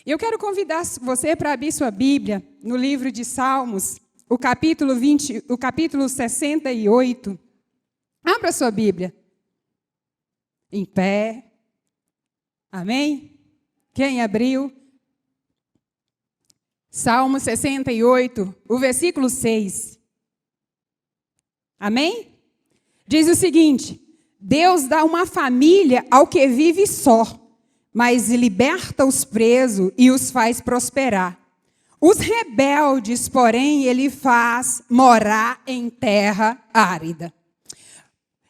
Eu quero convidar você para abrir sua Bíblia no livro de Salmos, o capítulo 68. Abra sua Bíblia. Em pé. Amém? Quem abriu? Salmo 68, o versículo 6. Amém? Diz o seguinte: Deus dá uma família ao que vive só, mas liberta os presos e os faz prosperar. Os rebeldes, porém, ele faz morar em terra árida.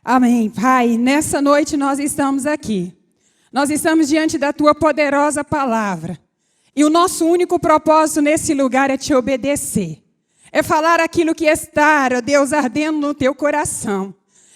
Amém, Pai. Nessa noite nós estamos aqui. Nós estamos diante da Tua poderosa palavra. E o nosso único propósito nesse lugar é Te obedecer. É falar aquilo que está, ó Deus, ardendo no Teu coração.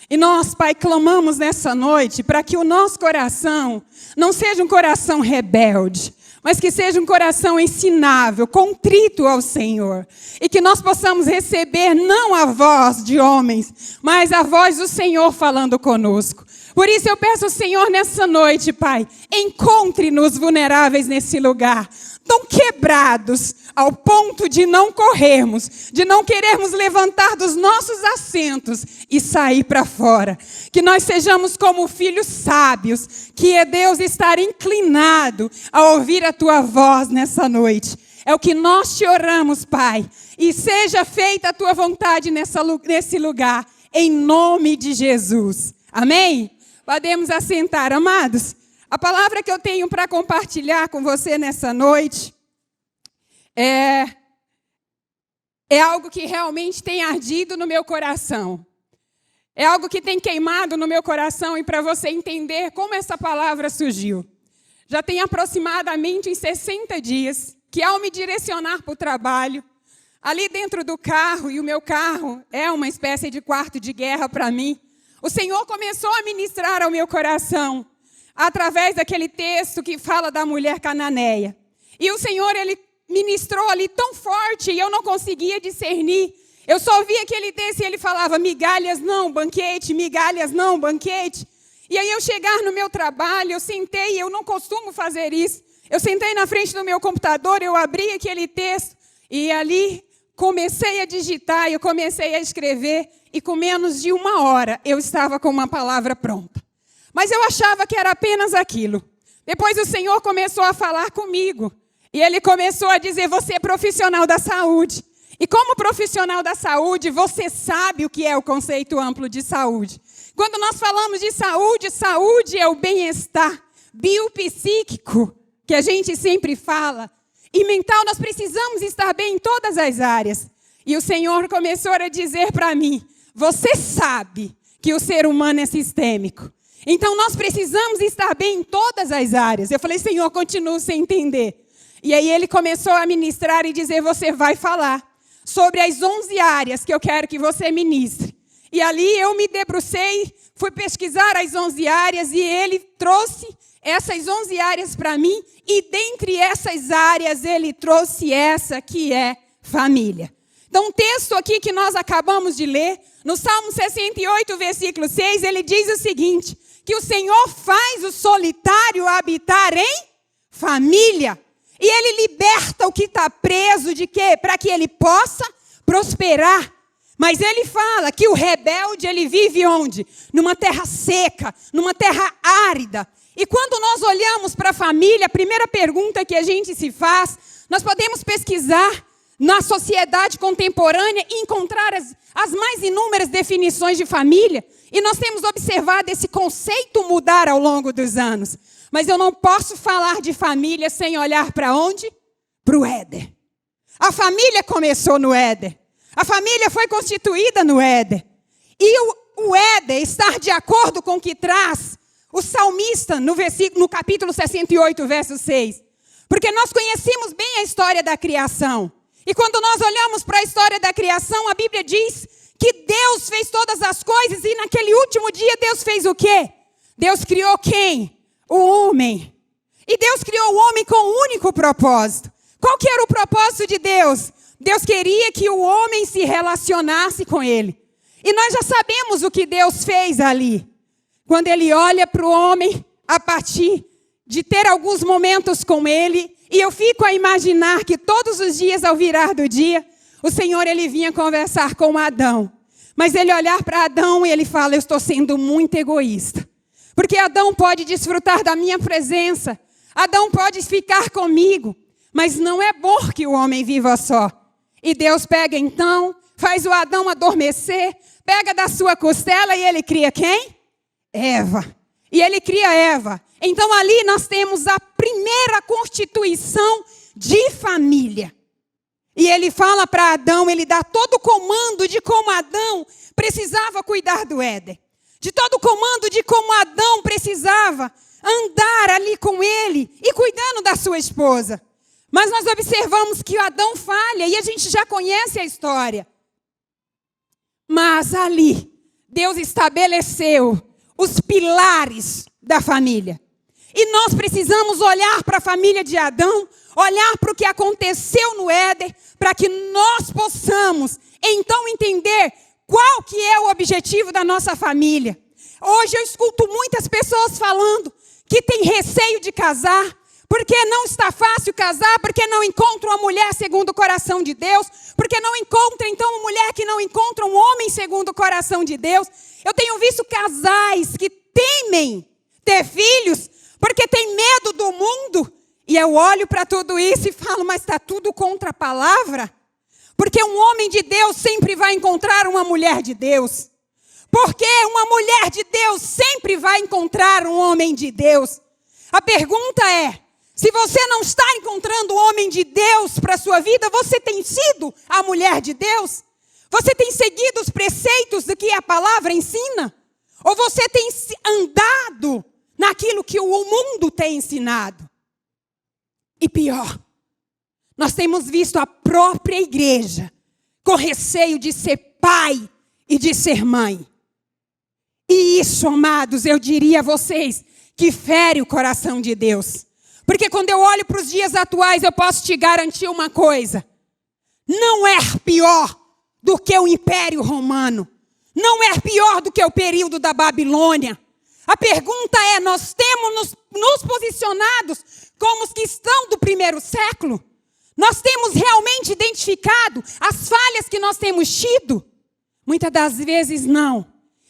E nós, Pai, clamamos nessa noite para que o nosso coração não seja um coração rebelde, mas que seja um coração ensinável, contrito ao Senhor. E que nós possamos receber não a voz de homens, mas a voz do Senhor falando conosco. Por isso eu peço ao Senhor nessa noite, Pai, encontre-nos vulneráveis nesse lugar, tão quebrados ao ponto de não corrermos, de não querermos levantar dos nossos assentos e sair para fora. Que nós sejamos como filhos sábios, que é Deus estar inclinado a ouvir a Tua voz nessa noite. É o que nós te oramos, Pai, e seja feita a Tua vontade nesse lugar, em nome de Jesus. Amém? Podemos assentar, amados. A palavra que eu tenho para compartilhar com você nessa noite é algo que realmente tem ardido no meu coração. É algo que tem queimado no meu coração, e para você entender como essa palavra surgiu. Já tem aproximadamente uns 60 dias que, ao me direcionar para o trabalho, ali dentro do carro, e o meu carro é uma espécie de quarto de guerra para mim, o Senhor começou a ministrar ao meu coração através daquele texto que fala da mulher cananeia. E o Senhor, Ele ministrou ali tão forte e eu não conseguia discernir. Eu só via aquele texto e Ele falava: migalhas não, banquete, migalhas não, banquete. E aí eu chegar no meu trabalho, eu sentei, eu não costumo fazer isso. Eu sentei na frente do meu computador, eu abri aquele texto e ali comecei a digitar, eu comecei a escrever. E com menos de 1 hora eu estava com uma palavra pronta. Mas eu achava que era apenas aquilo. Depois o Senhor começou a falar comigo. E Ele começou a dizer: você é profissional da saúde. E como profissional da saúde, você sabe o que é o conceito amplo de saúde. Quando nós falamos de saúde, saúde é o bem-estar biopsíquico, que a gente sempre fala. E mental, nós precisamos estar bem em todas as áreas. E o Senhor começou a dizer para mim: você sabe que o ser humano é sistêmico. Então, nós precisamos estar bem em todas as áreas. Eu falei: Senhor, continuo sem entender. E aí Ele começou a ministrar e dizer: você vai falar sobre as 11 áreas que eu quero que você ministre. E ali eu me debrucei, fui pesquisar as 11 áreas e Ele trouxe essas 11 áreas para mim. E dentre essas áreas, Ele trouxe essa que é família. Então, um texto aqui que nós acabamos de ler, no Salmo 68, versículo 6, ele diz o seguinte: que o Senhor faz o solitário habitar em família. E Ele liberta o que está preso de quê? Para que ele possa prosperar. Mas Ele fala que o rebelde, ele vive onde? Numa terra seca, numa terra árida. E quando nós olhamos para a família, a primeira pergunta que a gente se faz, nós podemos pesquisar na sociedade contemporânea e encontrar as mais inúmeras definições de família. E nós temos observado esse conceito mudar ao longo dos anos. Mas eu não posso falar de família sem olhar para onde? Para o Éden. A família começou no Éden. A família foi constituída no Éden. E o Éden está de acordo com o que traz o salmista no capítulo 68, verso 6. Porque nós conhecemos bem a história da criação. E quando nós olhamos para a história da criação, a Bíblia diz que Deus fez todas as coisas e naquele último dia Deus fez o quê? Deus criou quem? O homem. E Deus criou o homem com um único propósito. Qual que era o propósito de Deus? Deus queria que o homem se relacionasse com Ele. E nós já sabemos o que Deus fez ali. Quando Ele olha para o homem, a partir de ter alguns momentos com Ele, E eu fico a imaginar que todos os dias, ao virar do dia, o Senhor, ele vinha conversar com Adão. Mas ele olhar para Adão e ele fala, eu estou sendo muito egoísta. Porque Adão pode desfrutar da minha presença. Adão pode ficar comigo. Mas não é bom que o homem viva só. E Deus pega então, faz o Adão adormecer, pega da sua costela e ele cria quem? Eva. E ele cria Eva. Então ali nós temos a primeira constituição de família. E ele fala para Adão, ele dá todo o comando de como Adão precisava cuidar do Éden. De todo o comando de como Adão precisava andar ali com ele e cuidando da sua esposa. Mas nós observamos que Adão falha e a gente já conhece a história. Mas ali, Deus estabeleceu os pilares da família. E nós precisamos olhar para a família de Adão, olhar para o que aconteceu no Éden, para que nós possamos então entender qual que é o objetivo da nossa família. Hoje eu escuto muitas pessoas falando que tem receio de casar, porque não está fácil casar, porque não encontra uma mulher segundo o coração de Deus, porque não encontra então uma mulher que não encontra um homem segundo o coração de Deus. Eu tenho visto casais que temem ter filhos, porque tem medo do mundo. E eu olho para tudo isso e falo, mas está tudo contra a palavra? Porque um homem de Deus sempre vai encontrar uma mulher de Deus. Porque uma mulher de Deus sempre vai encontrar um homem de Deus. A pergunta é, se você não está encontrando um homem de Deus para a sua vida, você tem sido a mulher de Deus? Você tem seguido os preceitos do que a palavra ensina? Ou você tem andado naquilo que o mundo tem ensinado? E pior, nós temos visto a própria igreja com receio de ser pai e de ser mãe. E isso, amados, eu diria a vocês, que fere o coração de Deus. Porque quando eu olho para os dias atuais, eu posso te garantir uma coisa. Não é pior do que o Império Romano. Não é pior do que o período da Babilônia. A pergunta é, nós temos nos posicionados como os que estão do primeiro século? Nós temos realmente identificado as falhas que nós temos tido? Muitas das vezes não.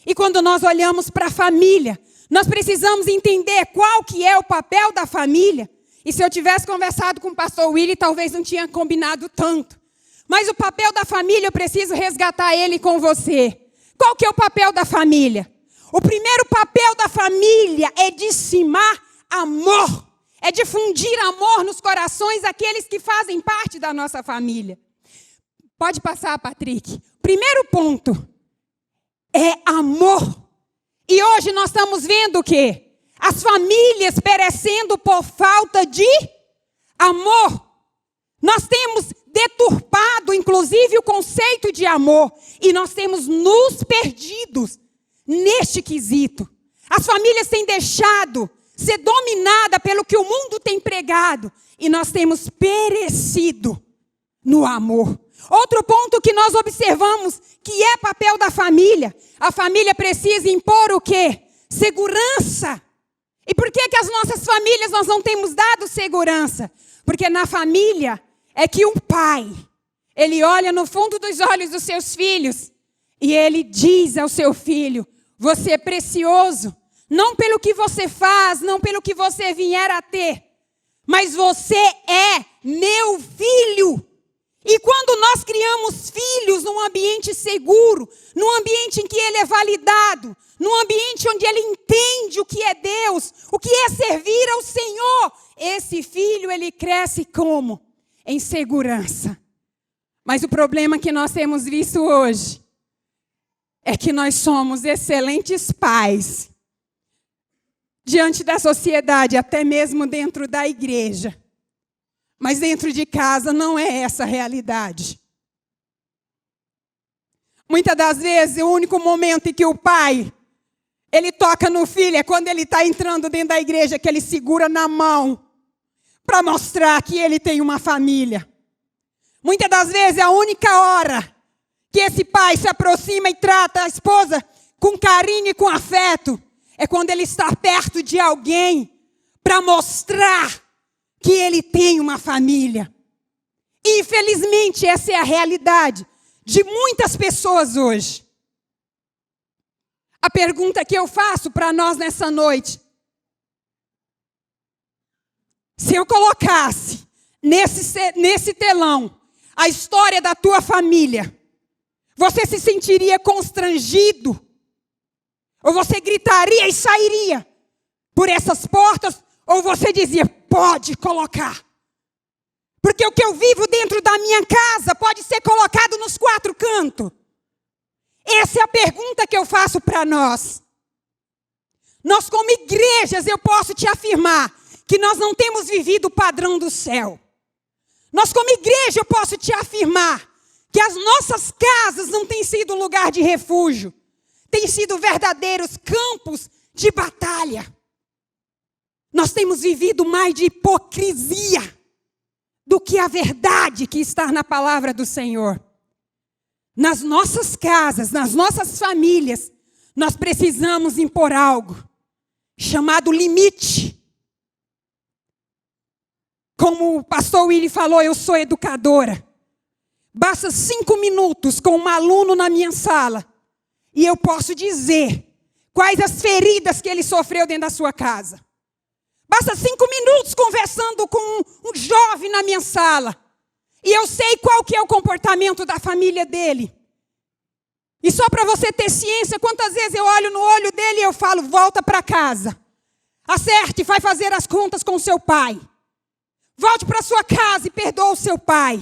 E quando nós olhamos para a família, nós precisamos entender qual que é o papel da família. E se eu tivesse conversado com o pastor Willy, talvez não tinha combinado tanto. Mas o papel da família, eu preciso resgatar ele com você. Qual que é o papel da família? O primeiro papel da família é disseminar amor. É difundir amor nos corações daqueles que fazem parte da nossa família. Pode passar, Patrick. Primeiro ponto é amor. E hoje nós estamos vendo o quê? As famílias perecendo por falta de amor. Nós temos deturpado, inclusive, o conceito de amor. E nós temos nos perdidos neste quesito. As famílias têm deixado ser dominada pelo que o mundo tem pregado. E nós temos perecido no amor. Outro ponto que nós observamos, que é papel da família. A família precisa impor o quê? Segurança. E por que as nossas famílias nós não temos dado segurança? Porque na família é que um pai, ele olha no fundo dos olhos dos seus filhos e ele diz ao seu filho, você é precioso, não pelo que você faz, não pelo que você vier a ter, mas você é meu filho. E quando nós criamos filhos num ambiente seguro, num ambiente em que ele é validado, num ambiente onde ele entende o que é Deus, o que é servir ao Senhor, esse filho, ele cresce como? Em segurança. Mas o problema que nós temos visto hoje é que nós somos excelentes pais diante da sociedade, até mesmo dentro da igreja. Mas dentro de casa não é essa a realidade. Muitas das vezes, o único momento em que o pai, ele toca no filho, é quando ele está entrando dentro da igreja, que ele segura na mão, para mostrar que ele tem uma família. Muitas das vezes, a única hora que esse pai se aproxima e trata a esposa com carinho e com afeto, é quando ele está perto de alguém, para mostrar que ele tem uma família. Infelizmente, essa é a realidade de muitas pessoas hoje. A pergunta que eu faço para nós nessa noite: se eu colocasse nesse telão a história da tua família, você se sentiria constrangido? Ou você gritaria e sairia por essas portas? Ou você dizia, pode colocar? Porque o que eu vivo dentro da minha casa pode ser colocado nos 4 cantos. Essa é a pergunta que eu faço para nós. Nós, como igrejas, eu posso te afirmar que nós não temos vivido o padrão do céu. Nós, como igreja, eu posso te afirmar que as nossas casas não têm sido lugar de refúgio. Têm sido verdadeiros campos de batalha. Nós temos vivido mais de hipocrisia do que a verdade que está na palavra do Senhor. Nas nossas casas, nas nossas famílias, nós precisamos impor algo chamado limite. Como o pastor Willy falou, eu sou educadora. Basta 5 minutos com um aluno na minha sala e eu posso dizer quais as feridas que ele sofreu dentro da sua casa. Basta 5 minutos conversando com um jovem na minha sala e eu sei qual que é o comportamento da família dele. E só para você ter ciência, quantas vezes eu olho no olho dele e eu falo, volta para casa. Acerte, vai fazer as contas com seu pai. Volte para sua casa e perdoa o seu pai.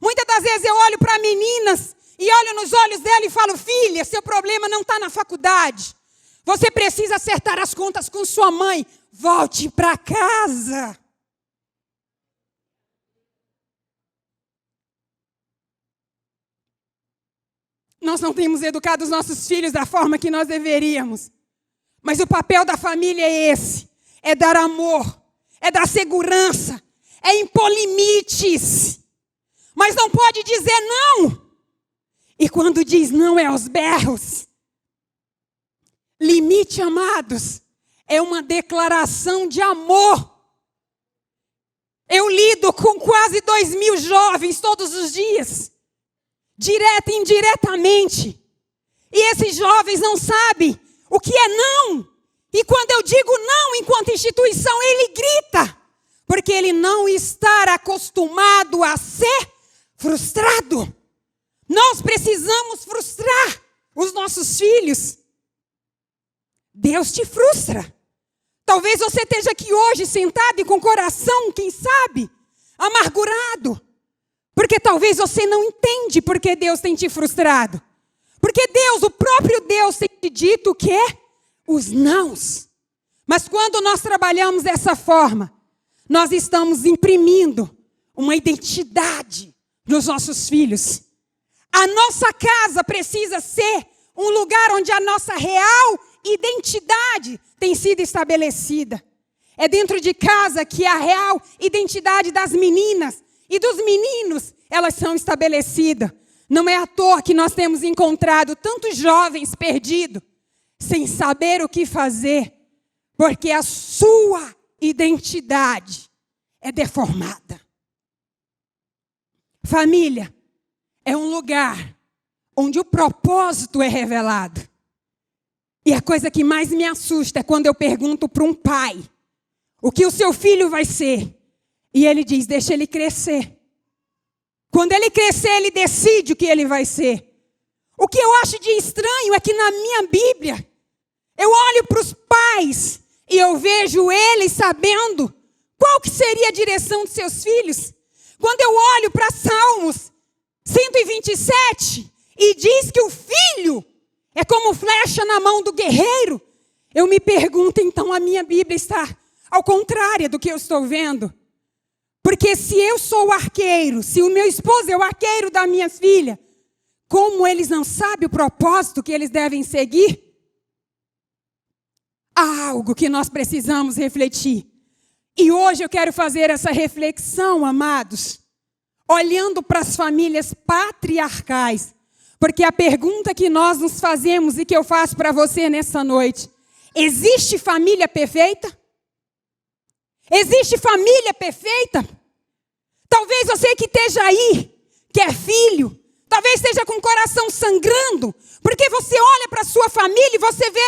Muitas das vezes eu olho para meninas e olho nos olhos dela e falo, filha, seu problema não está na faculdade. Você precisa acertar as contas com sua mãe. Volte para casa. Nós não temos educado os nossos filhos da forma que nós deveríamos. Mas o papel da família é esse. É dar amor. É dar segurança. É impor limites. Mas não pode dizer não. E quando diz não é aos berros. Limite, amados, é uma declaração de amor. Eu lido com quase 2.000 jovens todos os dias. Direta e indiretamente. E esses jovens não sabem o que é não. E quando eu digo não enquanto instituição, ele grita. Porque ele não está acostumado a ser frustrado. Nós precisamos frustrar os nossos filhos. Deus te frustra. Talvez você esteja aqui hoje sentado e com o coração, quem sabe, amargurado. Porque talvez você não entende porque Deus tem te frustrado. Porque Deus, o próprio Deus, tem te dito o que é os nãos. Mas quando nós trabalhamos dessa forma, nós estamos imprimindo uma identidade nos nossos filhos. A nossa casa precisa ser um lugar onde a nossa real identidade tem sido estabelecida. É dentro de casa que a real identidade das meninas e dos meninos, elas são estabelecidas. Não é à toa que nós temos encontrado tantos jovens perdidos, sem saber o que fazer, porque a sua identidade é deformada. Família é um lugar onde o propósito é revelado. E a coisa que mais me assusta é quando eu pergunto para um pai o que o seu filho vai ser. E ele diz, deixa ele crescer. Quando ele crescer, ele decide o que ele vai ser. O que eu acho de estranho é que na minha Bíblia, eu olho para os pais e eu vejo eles sabendo qual que seria a direção de seus filhos. Quando eu olho para Salmos 127 e diz que o filho é como flecha na mão do guerreiro, eu me pergunto, então a minha Bíblia está ao contrário do que eu estou vendo. Porque se eu sou o arqueiro, se o meu esposo é o arqueiro das minhas filhas, como eles não sabem o propósito que eles devem seguir? Há algo que nós precisamos refletir. E hoje eu quero fazer essa reflexão, amados, olhando para as famílias patriarcais. Porque a pergunta que nós nos fazemos e que eu faço para você nessa noite, existe família perfeita? Existe família perfeita? Talvez você que esteja aí, que é filho, talvez esteja com o coração sangrando, porque você olha para a sua família e você vê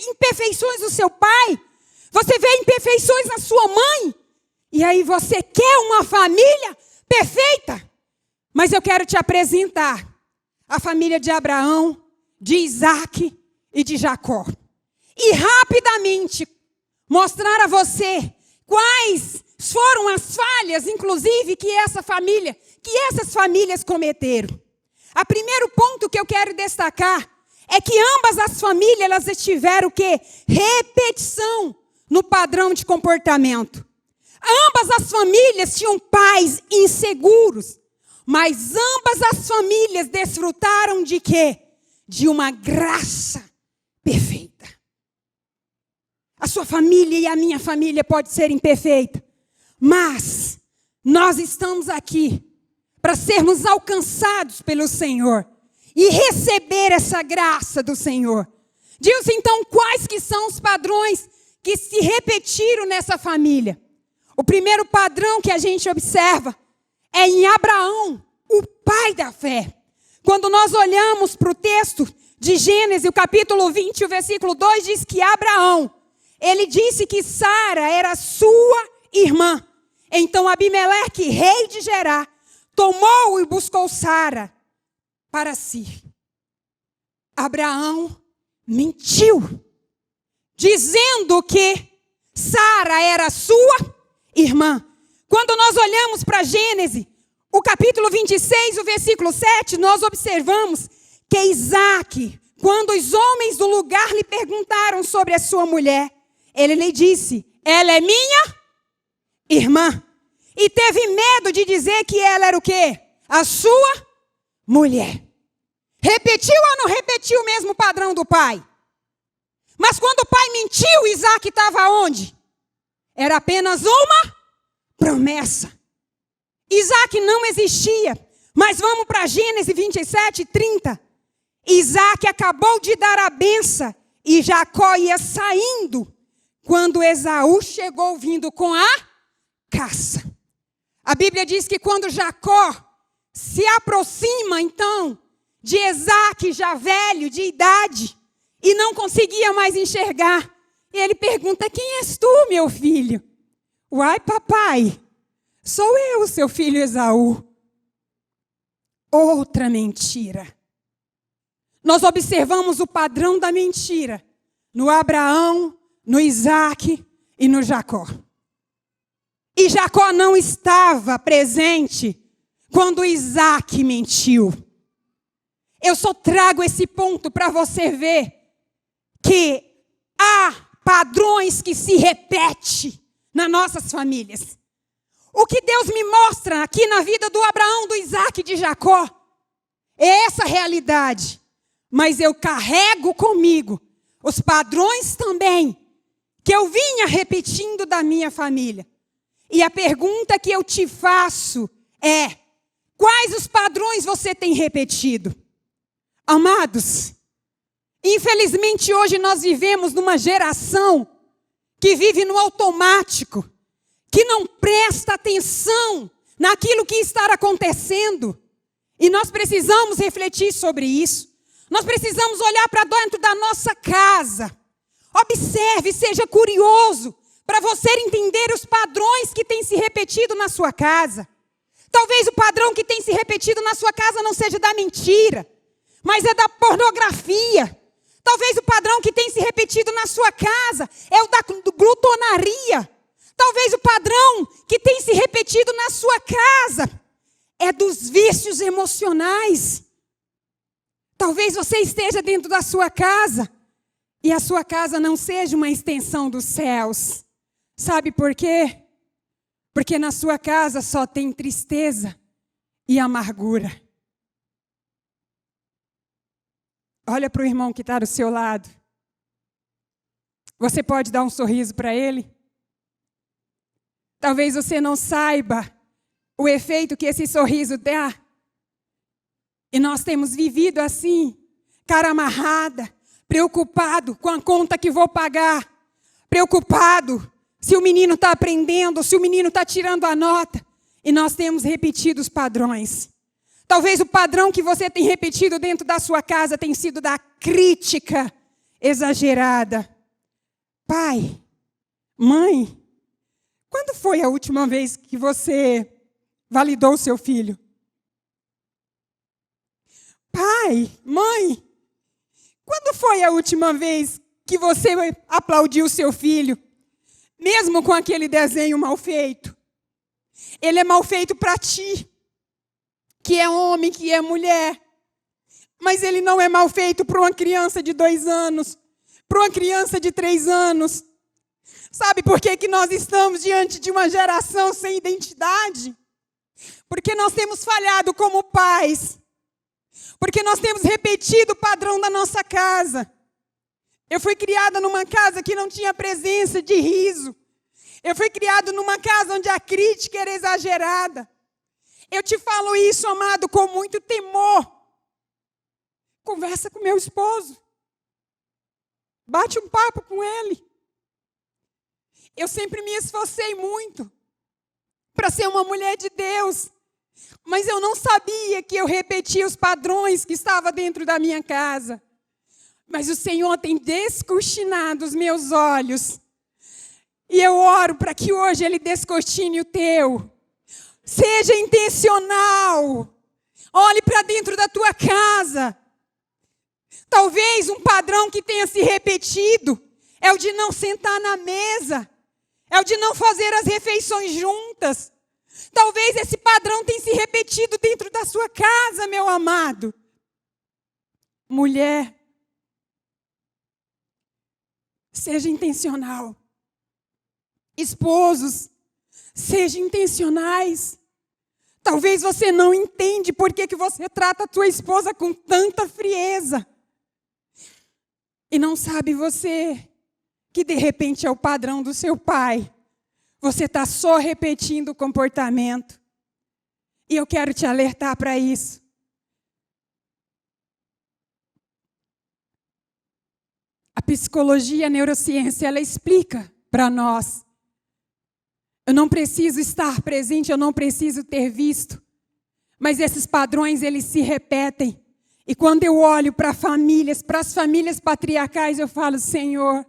imperfeições do seu pai, você vê imperfeições na sua mãe, e aí você quer uma família perfeita. Mas eu quero te apresentar a família de Abraão, de Isaac e de Jacó. E rapidamente mostrar a você quais foram as falhas, inclusive, que essas famílias cometeram. O primeiro ponto que eu quero destacar é que ambas as famílias, elas tiveram o quê? Repetição no padrão de comportamento. Ambas as famílias tinham pais inseguros, mas ambas as famílias desfrutaram de quê? De uma graça perfeita. A sua família e a minha família pode ser imperfeita, mas nós estamos aqui para sermos alcançados pelo Senhor e receber essa graça do Senhor. Diz então quais que são os padrões que se repetiram nessa família. O primeiro padrão que a gente observa é em Abraão, o pai da fé. Quando nós olhamos para o texto de Gênesis, o capítulo 20, o versículo 2, diz que Abraão, ele disse que Sara era sua irmã. Então Abimeleque, rei de Gerar, tomou e buscou Sara para si. Abraão mentiu, dizendo que Sara era sua irmã. Quando nós olhamos para Gênesis, o capítulo 26, o versículo 7, nós observamos que Isaac, quando os homens do lugar lhe perguntaram sobre a sua mulher, ele lhe disse, ela é minha irmã. E teve medo de dizer que ela era o quê? A sua mulher. Repetiu ou não repetiu o mesmo padrão do pai? Mas quando o pai mentiu, Isaac estava onde? Era apenas uma promessa. Isaac não existia. Mas vamos para Gênesis 27, 30. Isaac acabou de dar a benção e Jacó ia saindo quando Esaú chegou vindo com a caça. A Bíblia diz que quando Jacó se aproxima, então, de Isaac, já velho, de idade, e não conseguia mais enxergar, ele pergunta, quem és tu, meu filho? Uai, papai, sou eu, seu filho Esaú. Outra mentira. Nós observamos o padrão da mentira no Abraão, no Isaac e no Jacó. E Jacó não estava presente quando Isaac mentiu. Eu só trago esse ponto para você ver que há padrões que se repetem nas nossas famílias. O que Deus me mostra aqui na vida do Abraão, do Isaac e de Jacó é essa realidade. Mas eu carrego comigo os padrões também que eu vinha repetindo da minha família. E a pergunta que eu te faço é, quais os padrões você tem repetido? Amados, infelizmente hoje nós vivemos numa geração que vive no automático, que não presta atenção naquilo que está acontecendo. E nós precisamos refletir sobre isso. Nós precisamos olhar para dentro da nossa casa. Observe, seja curioso, para você entender os padrões que têm se repetido na sua casa. Talvez o padrão que tem se repetido na sua casa não seja da mentira, mas é da pornografia. Talvez o padrão que tem se repetido na sua casa é o da glutonaria. Talvez o padrão que tem se repetido na sua casa é dos vícios emocionais. Talvez você esteja dentro da sua casa e a sua casa não seja uma extensão dos céus. Sabe por quê? Porque na sua casa só tem tristeza e amargura. Olha para o irmão que está do seu lado. Você pode dar um sorriso para ele? Talvez você não saiba o efeito que esse sorriso dá. E nós temos vivido assim, cara amarrada, preocupado com a conta que vou pagar, preocupado se o menino está aprendendo, se o menino está tirando a nota. E nós temos repetido os padrões. Talvez o padrão que você tem repetido dentro da sua casa tem sido da crítica exagerada. Pai, mãe, quando foi a última vez que você validou o seu filho? Pai, mãe, quando foi a última vez que você aplaudiu o seu filho, mesmo com aquele desenho mal feito? Ele é mal feito para ti, que é homem, que é mulher. Mas ele não é mal feito para uma criança de 2 anos, para uma criança de 3 anos. Sabe por que nós estamos diante de uma geração sem identidade? Porque nós temos falhado como pais. Porque nós temos repetido o padrão da nossa casa. Eu fui criada numa casa que não tinha presença de riso. Eu fui criado numa casa onde a crítica era exagerada. Eu te falo isso, amado, com muito temor. Conversa com meu esposo. Bate um papo com ele. Eu sempre me esforcei muito para ser uma mulher de Deus. Mas eu não sabia que eu repetia os padrões que estavam dentro da minha casa. Mas o Senhor tem descortinado os meus olhos. E eu oro para que hoje Ele descortine o teu. Seja intencional. Olhe para dentro da tua casa. Talvez um padrão que tenha se repetido é o de não sentar na mesa. É o de não fazer as refeições juntas. Talvez esse padrão tenha se repetido dentro da sua casa, meu amado. Mulher, seja intencional. Esposos, sejam intencionais. Talvez você não entende por que você trata a tua esposa com tanta frieza. E não sabe você que de repente é o padrão do seu pai. Você está só repetindo o comportamento. E eu quero te alertar para isso. A psicologia, a neurociência, ela explica para nós. Eu não preciso estar presente, eu não preciso ter visto. Mas esses padrões, eles se repetem. E quando eu olho para as famílias patriarcais, eu falo, Senhor,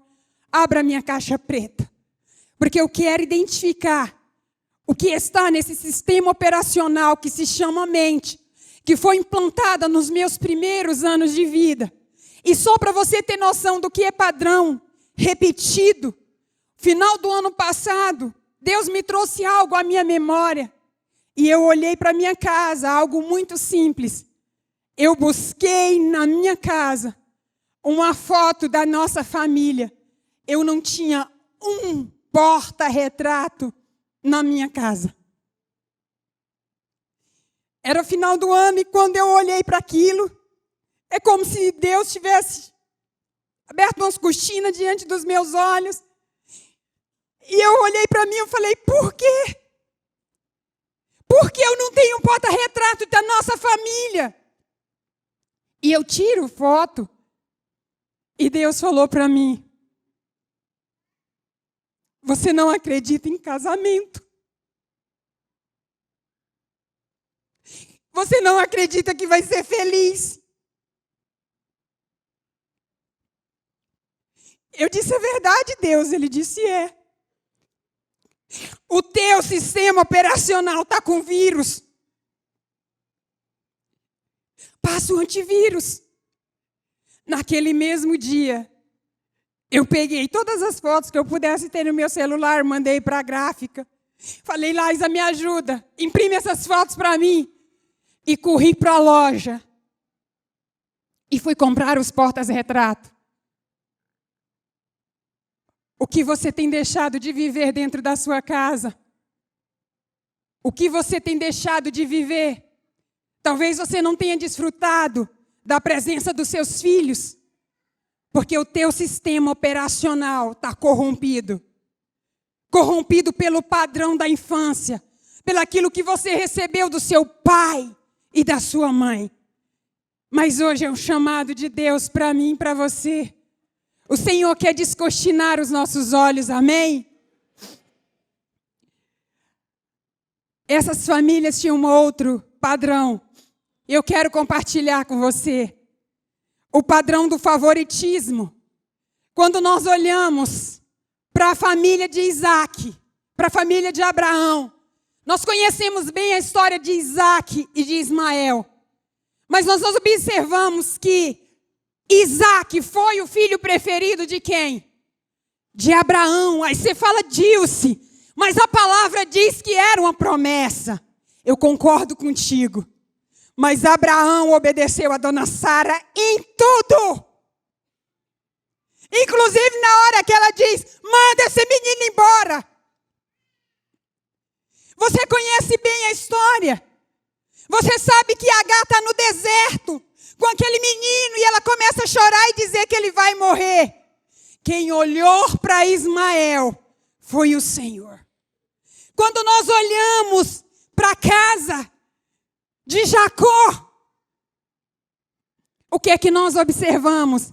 abra minha caixa preta. Porque eu quero identificar o que está nesse sistema operacional que se chama mente, que foi implantada nos meus primeiros anos de vida. E só para você ter noção do que é padrão repetido, final do ano passado, Deus me trouxe algo à minha memória. E eu olhei para a minha casa, algo muito simples. Eu busquei na minha casa uma foto da nossa família. Eu não tinha um porta-retrato na minha casa. Era final do ano e quando eu olhei para aquilo, é como se Deus tivesse aberto umas cortinas diante dos meus olhos. E eu olhei para mim e falei, por quê? Por que eu não tenho um porta-retrato da nossa família? E eu tiro foto. E Deus falou para mim, você não acredita em casamento. Você não acredita que vai ser feliz. Eu disse, é verdade, Deus. Ele disse, é. O teu sistema operacional está com vírus. Passa o antivírus. Naquele mesmo dia, eu peguei todas as fotos que eu pudesse ter no meu celular, mandei para a gráfica. Falei, Laísa, me ajuda, imprime essas fotos para mim. E corri para a loja. E fui comprar os portas-retrato. O que você tem deixado de viver dentro da sua casa? O que você tem deixado de viver? Talvez você não tenha desfrutado da presença dos seus filhos, porque o teu sistema operacional está corrompido. Corrompido pelo padrão da infância, pelaquilo que você recebeu do seu pai e da sua mãe. Mas hoje é um chamado de Deus para mim e para você. O Senhor quer descortinar os nossos olhos, amém? Essas famílias tinham um outro padrão. Eu quero compartilhar com você. O padrão do favoritismo. Quando nós olhamos para a família de Isaac, para a família de Abraão, nós conhecemos bem a história de Isaac e de Ismael. Mas nós observamos que Isaac foi o filho preferido de quem? De Abraão. Aí você fala Dilce, mas a palavra diz que era uma promessa. Eu concordo contigo. Mas Abraão obedeceu a dona Sara em tudo. Inclusive na hora que ela diz, manda esse menino embora. Você conhece bem a história. Você sabe que Agar está no deserto com aquele menino e ela começa a chorar e dizer que ele vai morrer. Quem olhou para Ismael foi o Senhor. Quando nós olhamos para a casa de Jacó, o que é que nós observamos?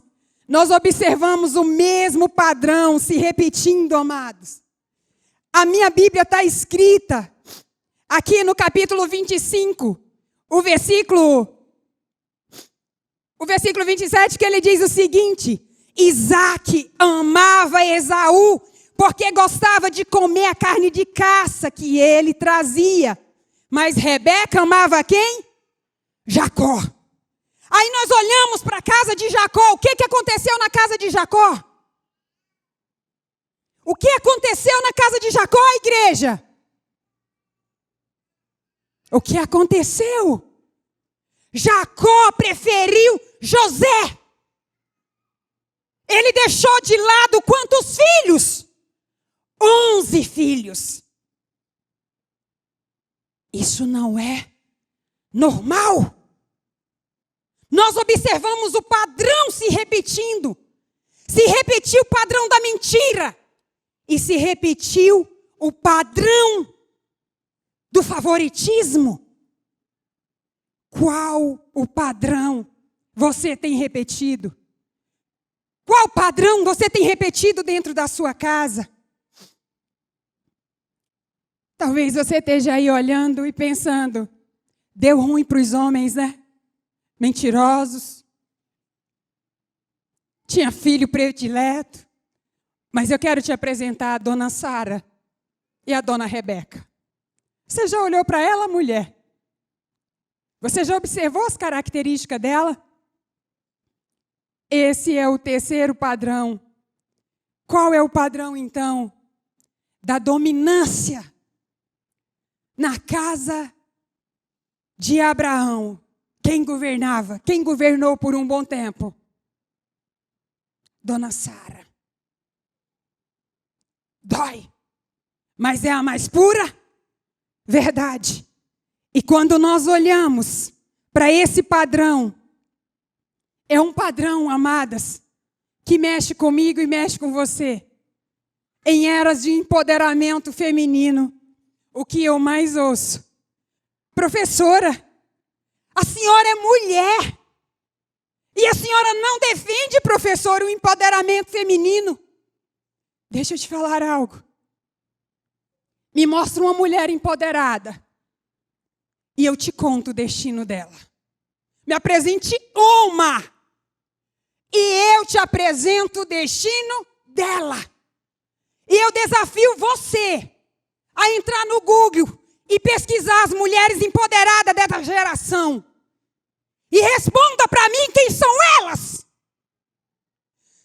Nós observamos o mesmo padrão se repetindo, amados. A minha Bíblia está escrita aqui no capítulo 25, o versículo 27, que ele diz o seguinte: Isaac amava Esaú, porque gostava de comer a carne de caça que ele trazia. Mas Rebeca amava quem? Jacó. Aí nós olhamos para a casa de Jacó. O que aconteceu na casa de Jacó? O que aconteceu na casa de Jacó, igreja? O que aconteceu? Jacó preferiu José. Ele deixou de lado quantos filhos? 11 filhos. Isso não é normal. Nós observamos o padrão se repetindo. Se repetiu o padrão da mentira. E se repetiu o padrão do favoritismo. Qual o padrão você tem repetido? Qual padrão você tem repetido dentro da sua casa? Talvez você esteja aí olhando e pensando, deu ruim para os homens, né? Mentirosos. Tinha filho predileto. Mas eu quero te apresentar a dona Sara e a dona Rebeca. Você já olhou para ela, mulher? Você já observou as características dela? Esse é o terceiro padrão. Qual é o padrão, então, da dominância na casa de Abraão? Quem governava? Quem governou por um bom tempo? Dona Sara. Dói, mas é a mais pura verdade. E quando nós olhamos para esse padrão, é um padrão, amadas, que mexe comigo e mexe com você. Em eras de empoderamento feminino, o que eu mais ouço? Professora, a senhora é mulher. E a senhora não defende, professora, o empoderamento feminino. Deixa eu te falar algo. Me mostra uma mulher empoderada. E eu te conto o destino dela. Me apresente uma. E eu te apresento o destino dela. E eu desafio você a entrar no Google e pesquisar as mulheres empoderadas dessa geração. E responda para mim quem são elas.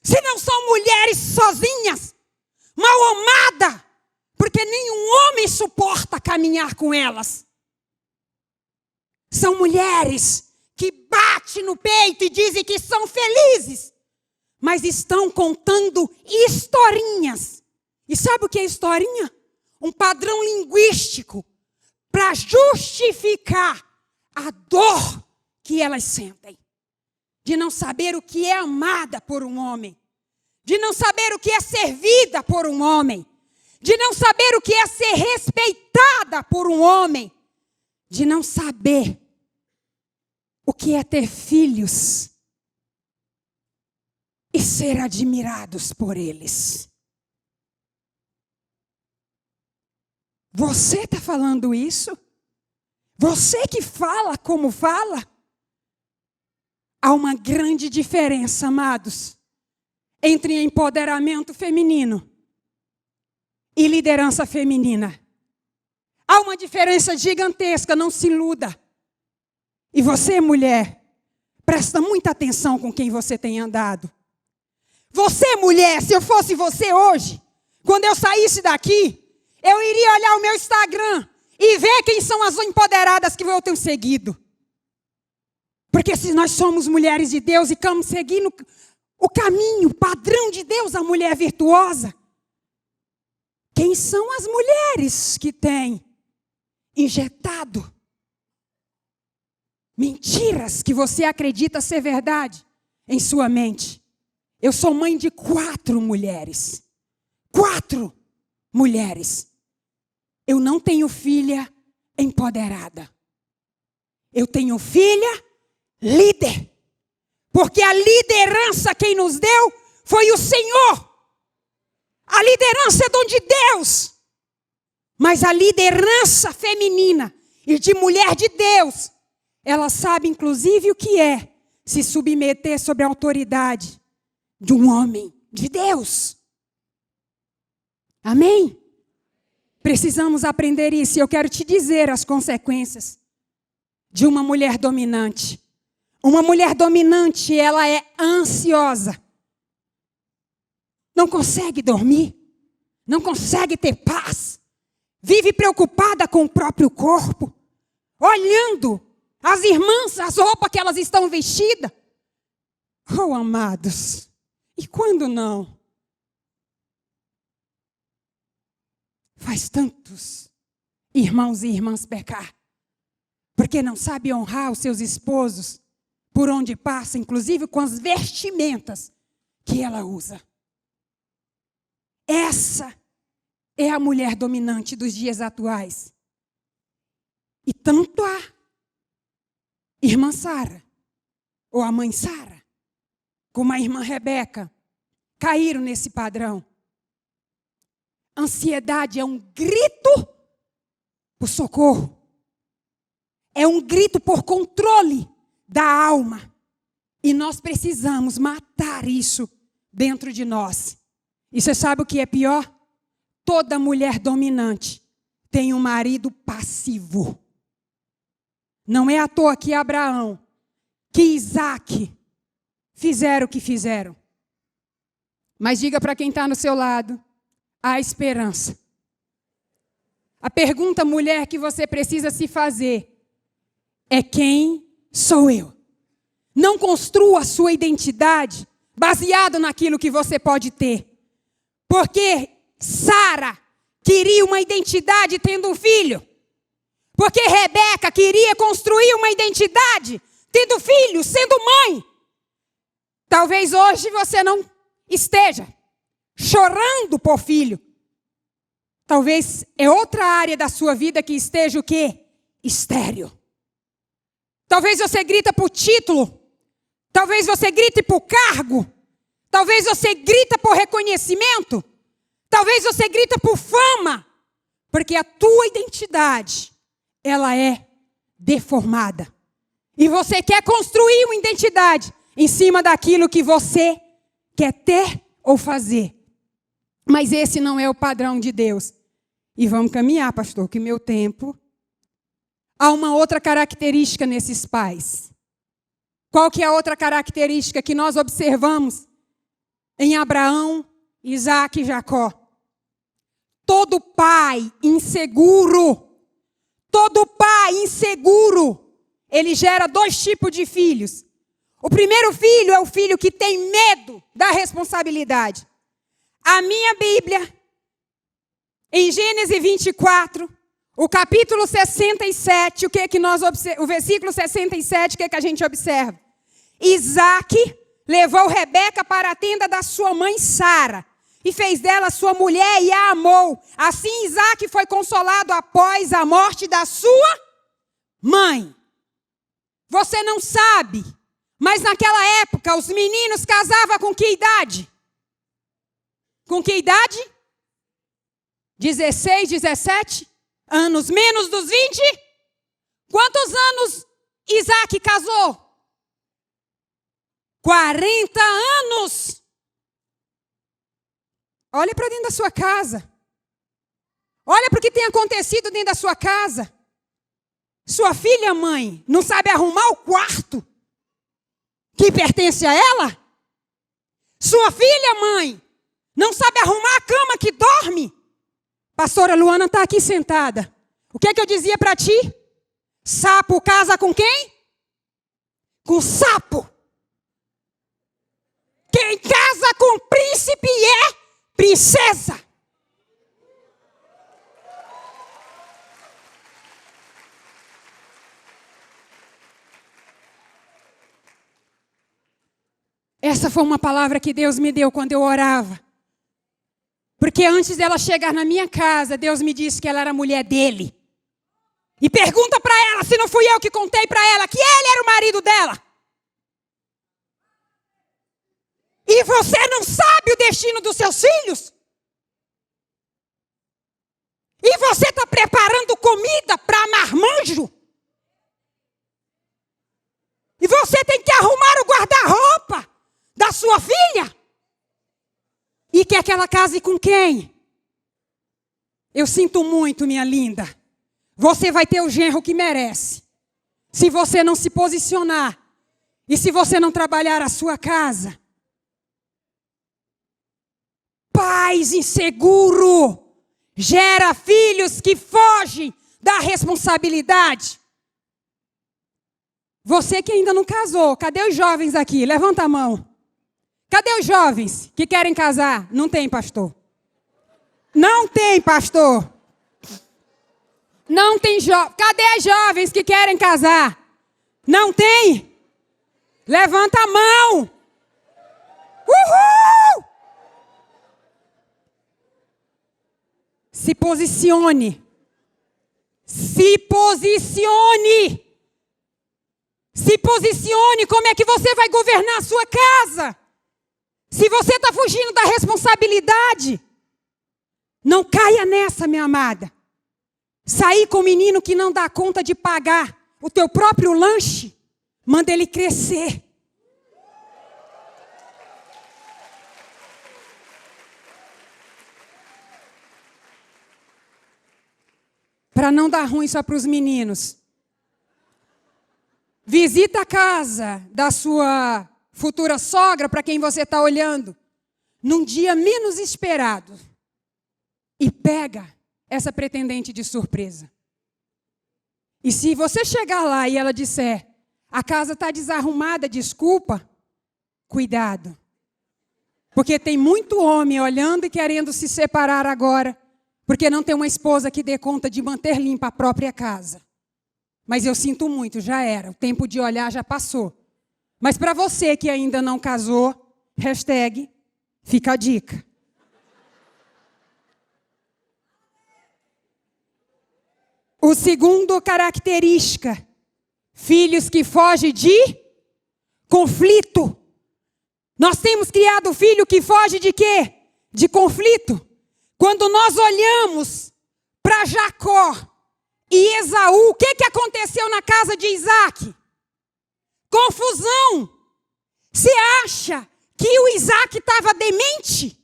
Se não são mulheres sozinhas, mal amadas, porque nenhum homem suporta caminhar com elas. São mulheres que batem no peito e dizem que são felizes, mas estão contando historinhas. E sabe o que é historinha? Um padrão linguístico para justificar a dor que elas sentem. De não saber o que é amada por um homem. De não saber o que é servida por um homem. De não saber o que é ser respeitada por um homem. De não saber o que é ter filhos e ser admirados por eles. Você está falando isso? Você que fala como fala? Há uma grande diferença, amados, entre empoderamento feminino e liderança feminina. Há uma diferença gigantesca, não se iluda. E você, mulher, presta muita atenção com quem você tem andado. Você, mulher, se eu fosse você hoje, quando eu saísse daqui, eu iria olhar o meu Instagram e ver quem são as empoderadas que eu tenho seguido. Porque se nós somos mulheres de Deus e estamos seguindo o caminho, o padrão de Deus, a mulher virtuosa, quem são as mulheres que têm injetado mentiras que você acredita ser verdade em sua mente? Eu sou mãe de 4 mulheres. 4 mulheres. Eu não tenho filha empoderada. Eu tenho filha líder. Porque a liderança quem nos deu foi o Senhor. A liderança é dom de Deus. Mas a liderança feminina e de mulher de Deus, ela sabe inclusive o que é se submeter sob a autoridade de um homem de Deus. Amém? Precisamos aprender isso. E eu quero te dizer as consequências de uma mulher dominante. Uma mulher dominante, ela é ansiosa. Não consegue dormir. Não consegue ter paz. Vive preocupada com o próprio corpo. Olhando as irmãs, as roupas que elas estão vestidas. Oh, amados. E quando não? Faz tantos irmãos e irmãs pecar. Porque não sabe honrar os seus esposos por onde passa, inclusive com as vestimentas que ela usa. Essa é a mulher dominante dos dias atuais. E tanto a irmã Sara, ou a mãe Sara, como a irmã Rebeca, caíram nesse padrão. Ansiedade é um grito por socorro. É um grito por controle da alma. E nós precisamos matar isso dentro de nós. E você sabe o que é pior? Toda mulher dominante tem um marido passivo. Não é à toa que Abraão, que Isaac fizeram o que fizeram. Mas diga para quem está no seu lado, há esperança. A pergunta, mulher, que você precisa se fazer é: quem sou eu? Não construa a sua identidade baseado naquilo que você pode ter. Porque Sara queria uma identidade tendo um filho. Porque Rebeca queria construir uma identidade tendo filho, sendo mãe. Talvez hoje você não esteja chorando por filho. Talvez é outra área da sua vida que esteja o quê? Estéril. Talvez você grita por título. Talvez você grite por cargo. Talvez você grita por reconhecimento. Talvez você grita por fama. Porque a tua identidade, ela é deformada. E você quer construir uma identidade em cima daquilo que você quer ter ou fazer. Mas esse não é o padrão de Deus. E vamos caminhar, pastor, que meu tempo... Há uma outra característica nesses pais. Qual que é a outra característica que nós observamos em Abraão, Isaac e Jacó? Todo pai inseguro, ele gera 2 tipos de filhos. O primeiro filho é o filho que tem medo da responsabilidade. A minha Bíblia, em Gênesis 24, o capítulo 67, o versículo 67, o que a gente observa? Isaac levou Rebeca para a tenda da sua mãe Sara e fez dela sua mulher e a amou. Assim Isaac foi consolado após a morte da sua mãe. Você não sabe, mas naquela época os meninos casavam com que idade? Com que idade? 16, 17? anos menos dos 20? Quantos anos Isaac casou? 40 anos. Olha para dentro da sua casa. Olha para o que tem acontecido dentro da sua casa. Sua filha, mãe, não sabe arrumar o quarto que pertence a ela? Sua filha, mãe, não sabe arrumar a cama que dorme? Pastora Luana está aqui sentada. O que é que eu dizia para ti? Sapo casa com quem? Com sapo. Quem casa com príncipe é princesa. Essa foi uma palavra que Deus me deu quando eu orava. Porque antes dela chegar na minha casa, Deus me disse que ela era mulher dele. E pergunta para ela se não fui eu que contei para ela que ele era o marido dela. E você não sabe o destino dos seus filhos? E você está preparando comida para marmanjo? E você tem que arrumar o guarda-roupa da sua filha? E quer que ela case com quem? Eu sinto muito, minha linda. Você vai ter o genro que merece. Se você não se posicionar. E se você não trabalhar a sua casa. Pais inseguro gera filhos que fogem da responsabilidade. Você que ainda não casou, cadê os jovens aqui? Levanta a mão. Cadê os jovens que querem casar? Não tem, pastor. Não tem, pastor. Não tem jovens. Cadê as jovens que querem casar? Não tem? Levanta a mão. Uhul! Se posicione. Se posicione. Se posicione. Como é que você vai governar a sua casa? Se você está fugindo da responsabilidade, não caia nessa, minha amada. Sair com o menino que não dá conta de pagar o teu próprio lanche, manda ele crescer. Para não dar ruim só para os meninos. Visita a casa da sua futura sogra, para quem você está olhando, num dia menos esperado. E pega essa pretendente de surpresa. E se você chegar lá e ela disser, a casa está desarrumada, desculpa, cuidado. Porque tem muito homem olhando e querendo se separar agora, porque não tem uma esposa que dê conta de manter limpa a própria casa. Mas eu sinto muito, já era, o tempo de olhar já passou. Mas para você que ainda não casou, hashtag, fica a dica. O segundo característica, filhos que fogem de conflito. Nós temos criado filho que foge de quê? De conflito. Quando nós olhamos para Jacó e Esaú, o que aconteceu na casa de Isaac? Confusão. Você acha que o Isaac estava demente?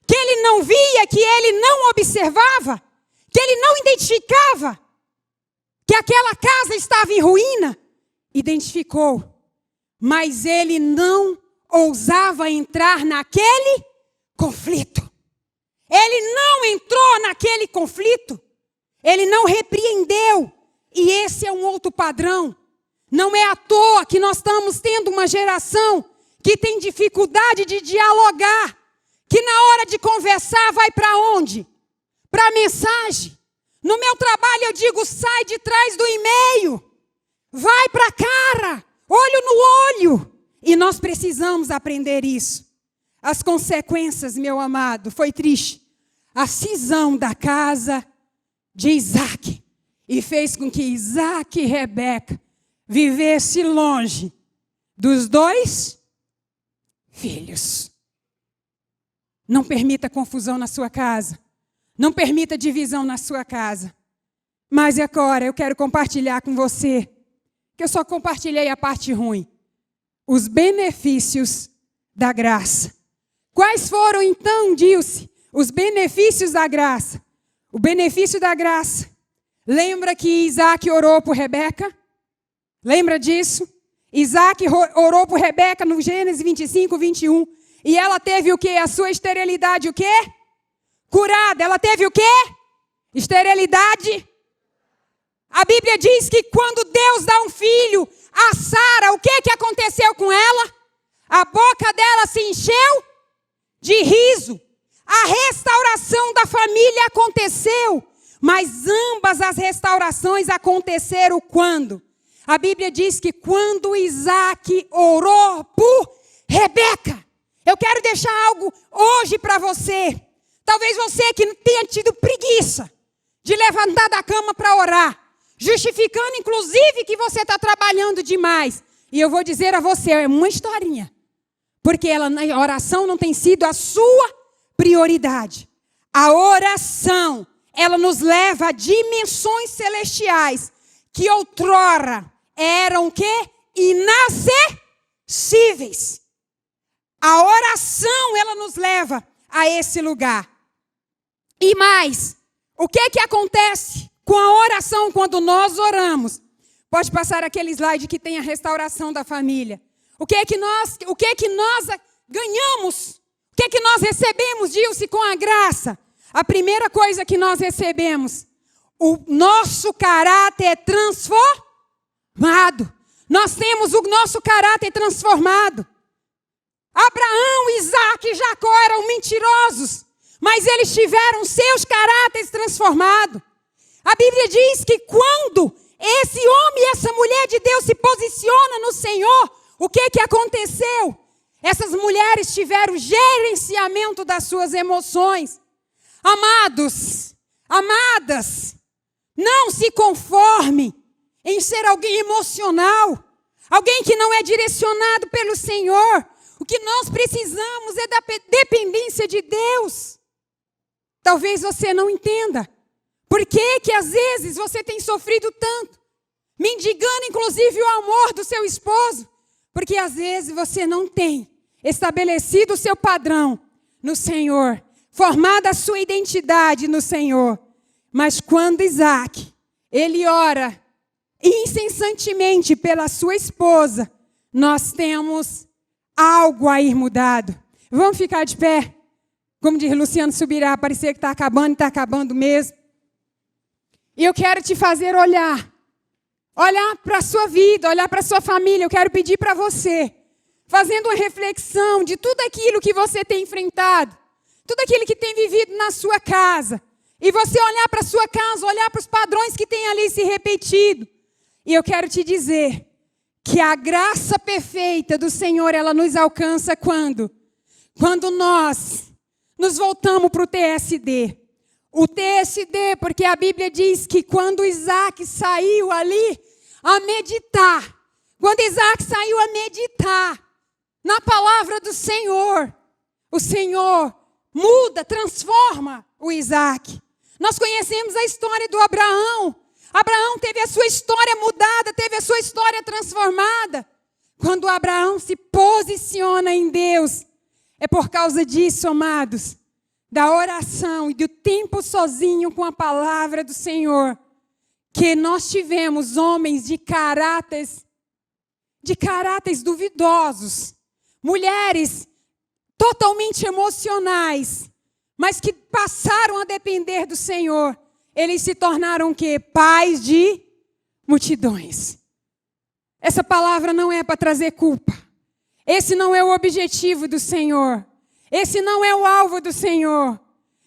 Que ele não via, que ele não observava? Que ele não identificava? Que aquela casa estava em ruína? Identificou. Mas ele não ousava entrar naquele conflito. Ele não entrou naquele conflito. Ele não repreendeu. E esse é um outro padrão. Não é à toa que nós estamos tendo uma geração que tem dificuldade de dialogar. Que na hora de conversar vai para onde? Para a mensagem. No meu trabalho eu digo, sai de trás do e-mail. Vai para a cara. Olho no olho. E nós precisamos aprender isso. As consequências, meu amado, foi triste. A cisão da casa de Isaac. E fez com que Isaac e Rebeca vivesse longe dos dois filhos. Não permita confusão na sua casa. Não permita divisão na sua casa. Mas agora eu quero compartilhar com você, que eu só compartilhei a parte ruim. Os benefícios da graça. Quais foram então, Dilce, os benefícios da graça? O benefício da graça. Lembra que Isaac orou por Rebeca? Lembra disso? Isaac orou por Rebeca no Gênesis 25, 21. E ela teve o quê? A sua esterilidade o quê? Curada. Ela teve o quê? Esterilidade. A Bíblia diz que quando Deus dá um filho a Sara, o que aconteceu com ela? A boca dela se encheu de riso. A restauração da família aconteceu. Mas ambas as restaurações aconteceram quando? A Bíblia diz que quando Isaac orou por Rebeca. Eu quero deixar algo hoje para você. Talvez você que tenha tido preguiça de levantar da cama para orar. Justificando, inclusive, que você está trabalhando demais. E eu vou dizer a você, é uma historinha. Porque a oração não tem sido a sua prioridade. A oração, ela nos leva a dimensões celestiais que outrora eram o quê? Inacessíveis. A oração, ela nos leva a esse lugar. E mais, o que acontece com a oração quando nós oramos? Pode passar aquele slide que tem a restauração da família. O que nós ganhamos? O que nós recebemos, Dilce, com a graça? A primeira coisa que nós recebemos, o nosso caráter é transformado. Nós temos o nosso caráter transformado. Abraão, Isaac e Jacó eram mentirosos, mas eles tiveram seus caráteres transformados. A Bíblia diz que quando esse homem e essa mulher de Deus se posiciona no Senhor, o que aconteceu? Essas mulheres tiveram gerenciamento das suas emoções. Amados, amadas, não se conforme em ser alguém emocional, alguém que não é direcionado pelo Senhor. O que nós precisamos é da dependência de Deus. Talvez você não entenda. Por que às vezes você tem sofrido tanto? Mendigando inclusive o amor do seu esposo. Porque às vezes você não tem estabelecido o seu padrão no Senhor. Formada a sua identidade no Senhor. Mas quando Isaac, ele ora incessantemente pela sua esposa, nós temos algo a ir mudado. Vamos ficar de pé? Como diz Luciano Subirá, parecia que está acabando e está acabando mesmo. E eu quero te fazer olhar para a sua vida, olhar para a sua família. Eu quero pedir para você, fazendo uma reflexão de tudo aquilo que você tem enfrentado, tudo aquilo que tem vivido na sua casa. E você olhar para a sua casa, olhar para os padrões que tem ali se repetido. E eu quero te dizer que a graça perfeita do Senhor, ela nos alcança quando nós nos voltamos para o TSD. O TSD, porque a Bíblia diz que quando Isaac saiu ali a meditar, na palavra do Senhor, o Senhor muda, transforma o Isaac. Nós conhecemos a história do Abraão. Abraão teve a sua história mudada, teve a sua história transformada. Quando Abraão se posiciona em Deus, é por causa disso, amados, da oração e do tempo sozinho com a palavra do Senhor, que nós tivemos homens de caráteres duvidosos, mulheres totalmente emocionais, mas que passaram a depender do Senhor. Eles se tornaram o quê? Pais de multidões. Essa palavra não é para trazer culpa. Esse não é o objetivo do Senhor. Esse não é o alvo do Senhor.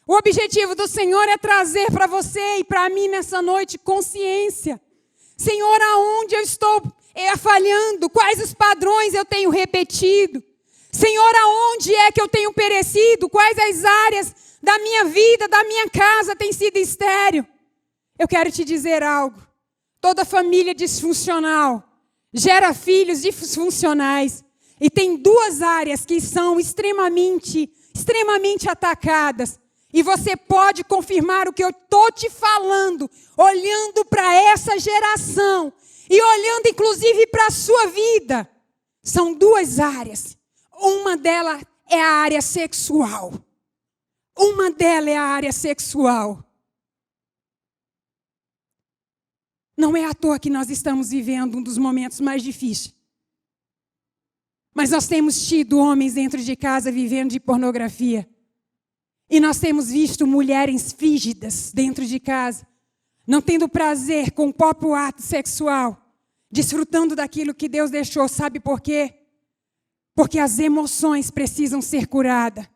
O objetivo do Senhor é trazer para você e para mim nessa noite consciência. Senhor, aonde eu estou falhando? Quais os padrões eu tenho repetido? Senhor, aonde é que eu tenho perecido? Quais as áreas da minha vida, da minha casa têm sido estéril? Eu quero te dizer algo. Toda família disfuncional gera filhos disfuncionais. E tem duas áreas que são extremamente atacadas. E você pode confirmar o que eu estou te falando, olhando para essa geração e olhando inclusive para a sua vida. São duas áreas. Uma delas é a área sexual. Uma delas é a área sexual. Não é à toa que nós estamos vivendo um dos momentos mais difíceis. Mas nós temos tido homens dentro de casa vivendo de pornografia. E nós temos visto mulheres frígidas dentro de casa, não tendo prazer com o próprio ato sexual, desfrutando daquilo que Deus deixou. Sabe por quê? Porque as emoções precisam ser curadas.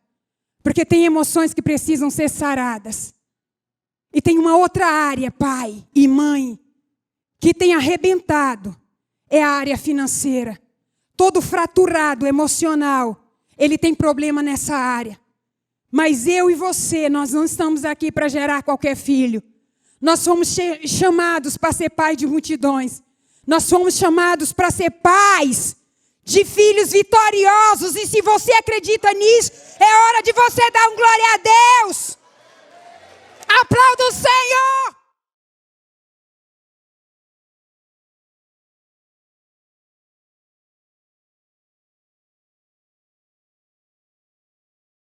Porque tem emoções que precisam ser saradas. E tem uma outra área, pai e mãe, que tem arrebentado. É a área financeira. Todo fraturado emocional, ele tem problema nessa área. Mas eu e você, nós não estamos aqui para gerar qualquer filho. Nós fomos chamados para ser pai de multidões. Nós fomos chamados para ser pais de filhos vitoriosos. E se você acredita nisso, é hora de você dar um glória a Deus. Aplauda o Senhor.